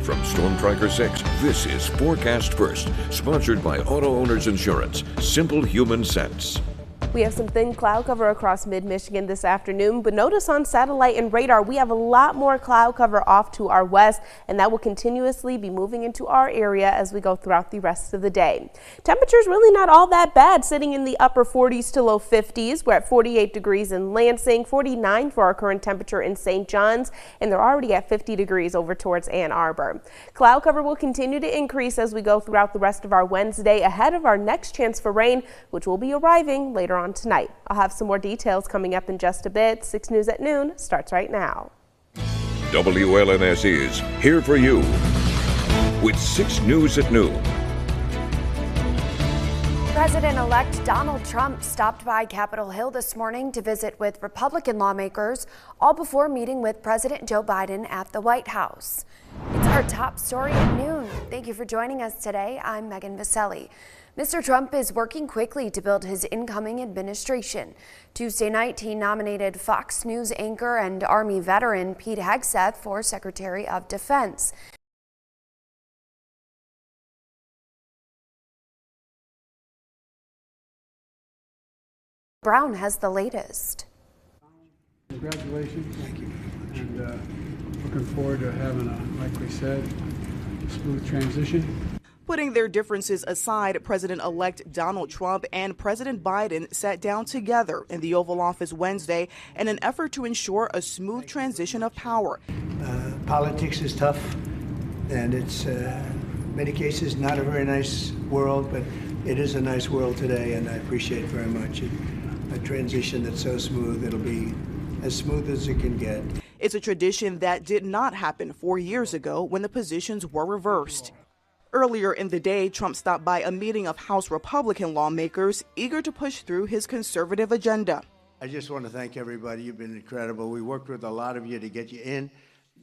From Storm Tracker 6, this is Forecast First, sponsored by Auto Owners Insurance. Simple human sense. We have some thin cloud cover across mid-Michigan this afternoon, but notice on satellite and radar we have a lot more cloud cover off to our west, and that will continuously be moving into our area as we go throughout the rest of the day. Temperatures really not all that bad, sitting in the upper 40s to low 50s. We're at 48 degrees in Lansing, 49 for our current temperature in St. John's, and they're already at 50 degrees over towards Ann Arbor. Cloud cover will continue to increase as we go throughout the rest of our Wednesday, ahead of our next chance for rain, which will be arriving later on tonight. I'll have some more details coming up in just a bit. 6 News at Noon starts right now. WLNS is here for you with 6 News at Noon. President-elect Donald Trump stopped by Capitol Hill this morning to visit with Republican lawmakers, all before meeting with President Joe Biden at the White House. It's our top story at noon. Thank you for joining us today. I'm Megan Vaselli. Mr. Trump is working quickly to build his incoming administration. Tuesday night, he nominated Fox News anchor and Army veteran Pete Hegseth for Secretary of Defense. Brown has the latest. Congratulations. Thank you. And looking forward to having like we said, a smooth transition. Putting their differences aside, President-elect Donald Trump and President Biden sat down together in the Oval Office Wednesday in an effort to ensure a smooth transition of power. Politics is tough, and it's in many cases not a very nice world, but it is a nice world today, and I appreciate very much a transition that's so smooth. It'll be as smooth as it can get. It's a tradition that did not happen 4 years ago when the positions were reversed. Earlier in the day, Trump stopped by a meeting of House Republican lawmakers eager to push through his conservative agenda. I just want to thank everybody. You've been incredible. We worked with a lot of you to get you in,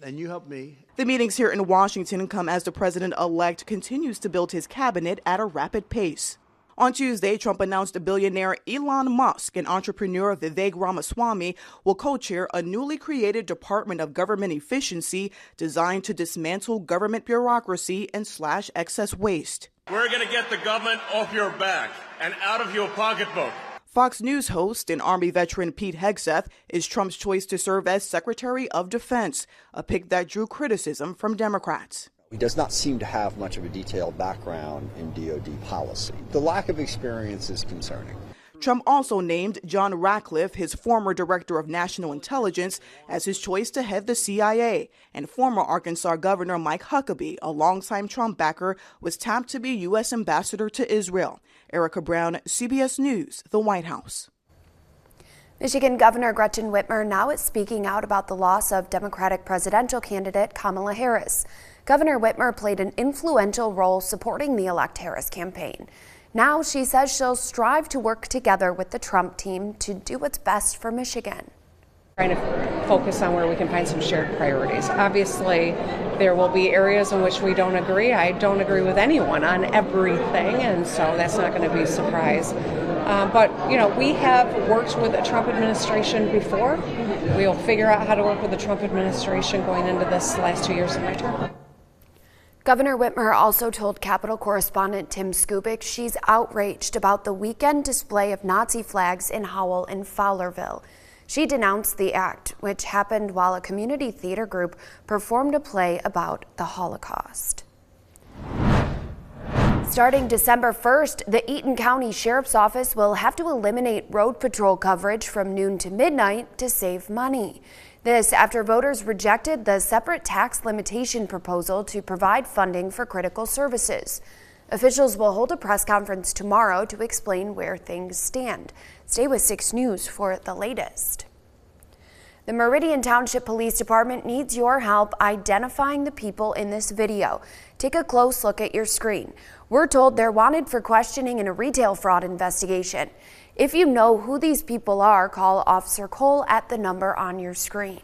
and you helped me. The meetings here in Washington come as the president-elect continues to build his cabinet at a rapid pace. On Tuesday, Trump announced billionaire Elon Musk and entrepreneur Vivek Ramaswamy will co-chair a newly created Department of Government Efficiency designed to dismantle government bureaucracy and slash excess waste. We're going to get the government off your back and out of your pocketbook. Fox News host and Army veteran Pete Hegseth is Trump's choice to serve as Secretary of Defense, a pick that drew criticism from Democrats. He does not seem to have much of a detailed background in DoD policy. The lack of experience is concerning. Trump also named John Ratcliffe, his former director of national intelligence, as his choice to head the CIA. And former Arkansas Governor Mike Huckabee, a longtime Trump backer, was tapped to be U.S. ambassador to Israel. Erica Brown, CBS News, the White House. Michigan Governor Gretchen Whitmer now is speaking out about the loss of Democratic presidential candidate Kamala Harris. Governor Whitmer played an influential role supporting the Elect Harris campaign. Now she says she'll strive to work together with the Trump team to do what's best for Michigan. Trying to focus on where we can find some shared priorities. Obviously, there will be areas in which we don't agree. I don't agree with anyone on everything, and so that's not going to be a surprise. But, you know, we have worked with the Trump administration before. We'll figure out how to work with the Trump administration going into this last 2 years of my term. Governor Whitmer also told Capitol correspondent Tim Skubic she's outraged about the weekend display of Nazi flags in Howell and Fowlerville. She denounced the act, which happened while a community theater group performed a play about the Holocaust. Starting December 1st, the Eaton County Sheriff's Office will have to eliminate road patrol coverage from noon to midnight to save money. This after voters rejected the separate tax limitation proposal to provide funding for critical services. Officials will hold a press conference tomorrow to explain where things stand. Stay with 6 News for the latest. The Meridian Township Police Department needs your help identifying the people in this video. Take a close look at your screen. We're told they're wanted for questioning in a retail fraud investigation. If you know who these people are, call Officer Cole at the number on your screen.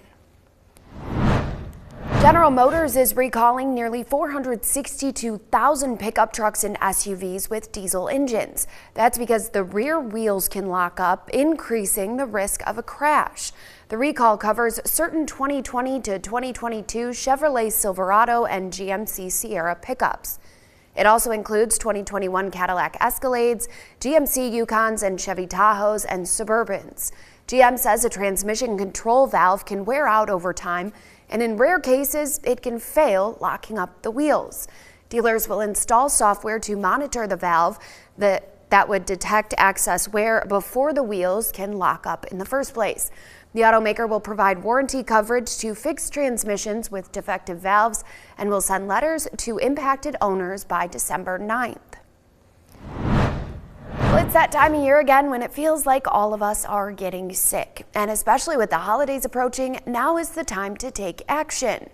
General Motors is recalling nearly 462,000 pickup trucks and SUVs with diesel engines. That's because the rear wheels can lock up, increasing the risk of a crash. The recall covers certain 2020 to 2022 Chevrolet Silverado and GMC Sierra pickups. It also includes 2021 Cadillac Escalades, GMC Yukons, and Chevy Tahoes and Suburbans. GM says a transmission control valve can wear out over time, and in rare cases, it can fail, locking up the wheels. Dealers will install software to monitor the valve that would detect excess wear before the wheels can lock up in the first place. The automaker will provide warranty coverage to fixed transmissions with defective valves and will send letters to impacted owners by December 9th. Well, it's that time of year again when it feels like all of us are getting sick. And especially with the holidays approaching, now is the time to take action.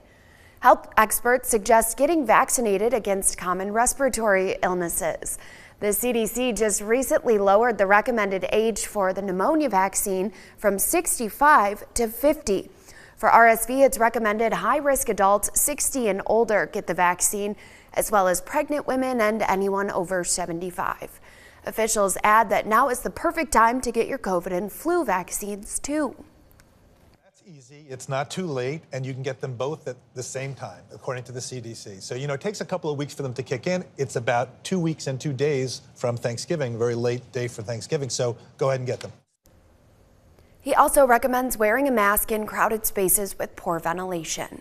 Health experts suggest getting vaccinated against common respiratory illnesses. The CDC just recently lowered the recommended age for the pneumonia vaccine from 65 to 50. For RSV, it's recommended high-risk adults 60 and older get the vaccine, as well as pregnant women and anyone over 75. Officials add that now is the perfect time to get your COVID and flu vaccines, too. Easy. It's not too late, and you can get them both at the same time, according to the CDC. So, it takes a couple of weeks for them to kick in. It's about 2 weeks and 2 days from Thanksgiving, a very late day for Thanksgiving. So go ahead and get them. He also recommends wearing a mask in crowded spaces with poor ventilation.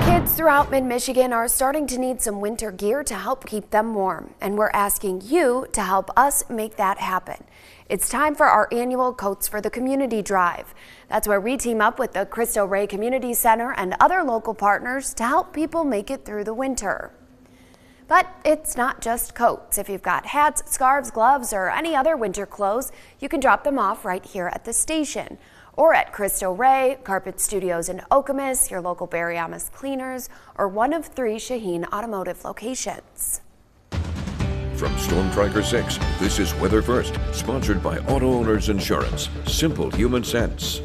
Kids throughout mid-Michigan are starting to need some winter gear to help keep them warm, and we're asking you to help us make that happen. It's time for our annual Coats for the Community Drive. That's where we team up with the Cristo Rey Community Center and other local partners to help people make it through the winter. But it's not just coats. If you've got hats, scarves, gloves, or any other winter clothes, you can drop them off right here at the station. Or at Cristo Rey, Carpet Studios in Okemos, your local Barry Amos Cleaners, or one of 3 Shaheen Automotive locations. From Storm Tracker 6, this is Weather First, sponsored by Auto Owners Insurance. Simple human sense.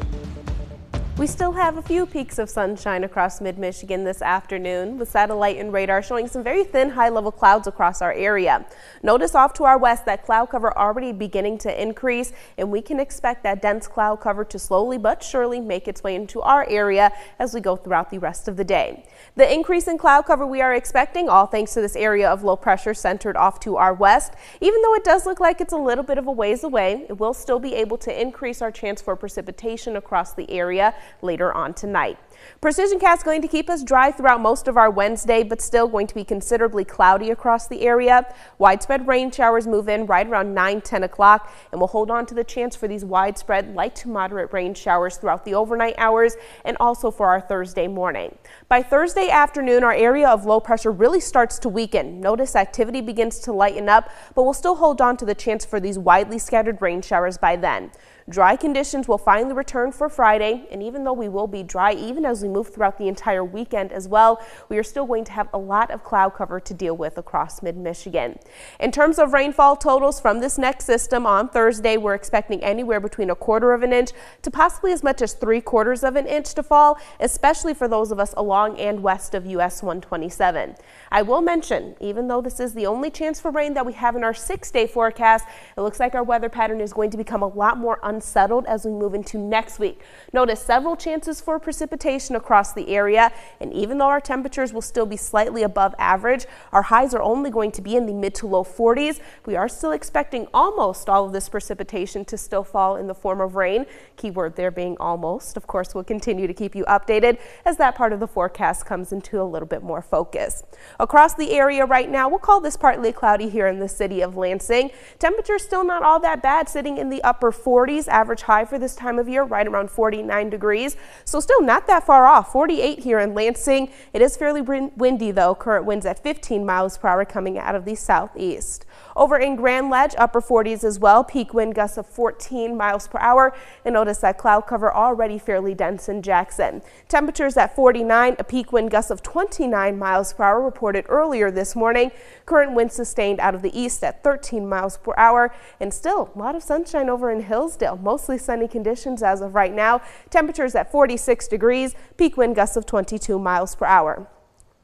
We still have a few peaks of sunshine across mid-Michigan this afternoon, with satellite and radar showing some very thin high-level clouds across our area. Notice off to our west that cloud cover already beginning to increase, and we can expect that dense cloud cover to slowly but surely make its way into our area as we go throughout the rest of the day. The increase in cloud cover we are expecting, all thanks to this area of low pressure centered off to our west. Even though it does look like it's a little bit of a ways away, it will still be able to increase our chance for precipitation across the area later on tonight. Precision Cast going to keep us dry throughout most of our Wednesday, but still going to be considerably cloudy across the area. Widespread rain showers move in right around 9-10 o'clock, and we'll hold on to the chance for these widespread light to moderate rain showers throughout the overnight hours and also for our Thursday morning. By Thursday afternoon, our area of low pressure really starts to weaken. Notice activity begins to lighten up, but we'll still hold on to the chance for these widely scattered rain showers by then. Dry conditions will finally return for Friday, and even though we will be dry even as we move throughout the entire weekend as well, we are still going to have a lot of cloud cover to deal with across mid-Michigan. In terms of rainfall totals from this next system on Thursday, we're expecting anywhere between 1/4 of an inch to possibly as much as 3/4 of an inch to fall, especially for those of us along and west of US 127. I will mention, even though this is the only chance for rain that we have in our 6-day forecast, it looks like our weather pattern is going to become a lot more unsettled as we move into next week. Notice several chances for precipitation across the area, and even though our temperatures will still be slightly above average, our highs are only going to be in the mid to low 40s. We are still expecting almost all of this precipitation to still fall in the form of rain. Keyword there being almost. Of course, we'll continue to keep you updated as that part of the forecast comes into a little bit more focus. Across the area right now, we'll call this partly cloudy here in the city of Lansing. Temperatures still not all that bad, sitting in the upper 40s. Average high for this time of year, right around 49 degrees. So still not that far off, 48 here in Lansing. It is fairly windy though, current winds at 15 miles per hour coming out of the southeast. Over in Grand Ledge, upper 40s as well, peak wind gusts of 14 miles per hour. And notice that cloud cover already fairly dense in Jackson. Temperatures at 49, a peak wind gust of 29 miles per hour reported earlier this morning. Current winds sustained out of the east at 13 miles per hour. And still a lot of sunshine over in Hillsdale. Mostly sunny conditions as of right now. Temperatures at 46 degrees, peak wind gusts of 22 miles per hour.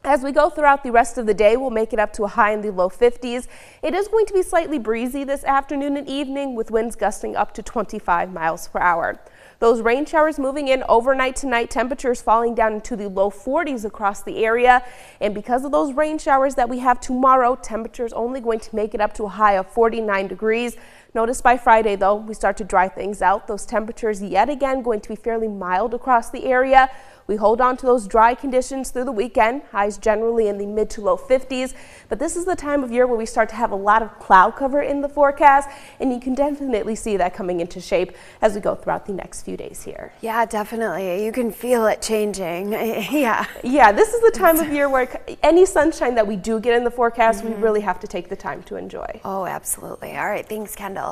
As we go throughout the rest of the day, we'll make it up to a high in the low 50s. It is going to be slightly breezy this afternoon and evening with winds gusting up to 25 miles per hour. Those rain showers moving in overnight tonight, temperatures falling down into the low 40s across the area. And because of those rain showers that we have tomorrow, temperatures only going to make it up to a high of 49 degrees. Notice by Friday, though, we start to dry things out. Those temperatures yet again going to be fairly mild across the area. We hold on to those dry conditions through the weekend, highs generally in the mid to low 50s. But this is the time of year where we start to have a lot of cloud cover in the forecast, and you can definitely see that coming into shape as we go throughout the next few days here. Yeah, definitely. You can feel it changing. Yeah. Yeah, this is the time of year where any sunshine that we do get in the forecast, we really have to take the time to enjoy. Oh, absolutely. All right. Thanks, Kendall.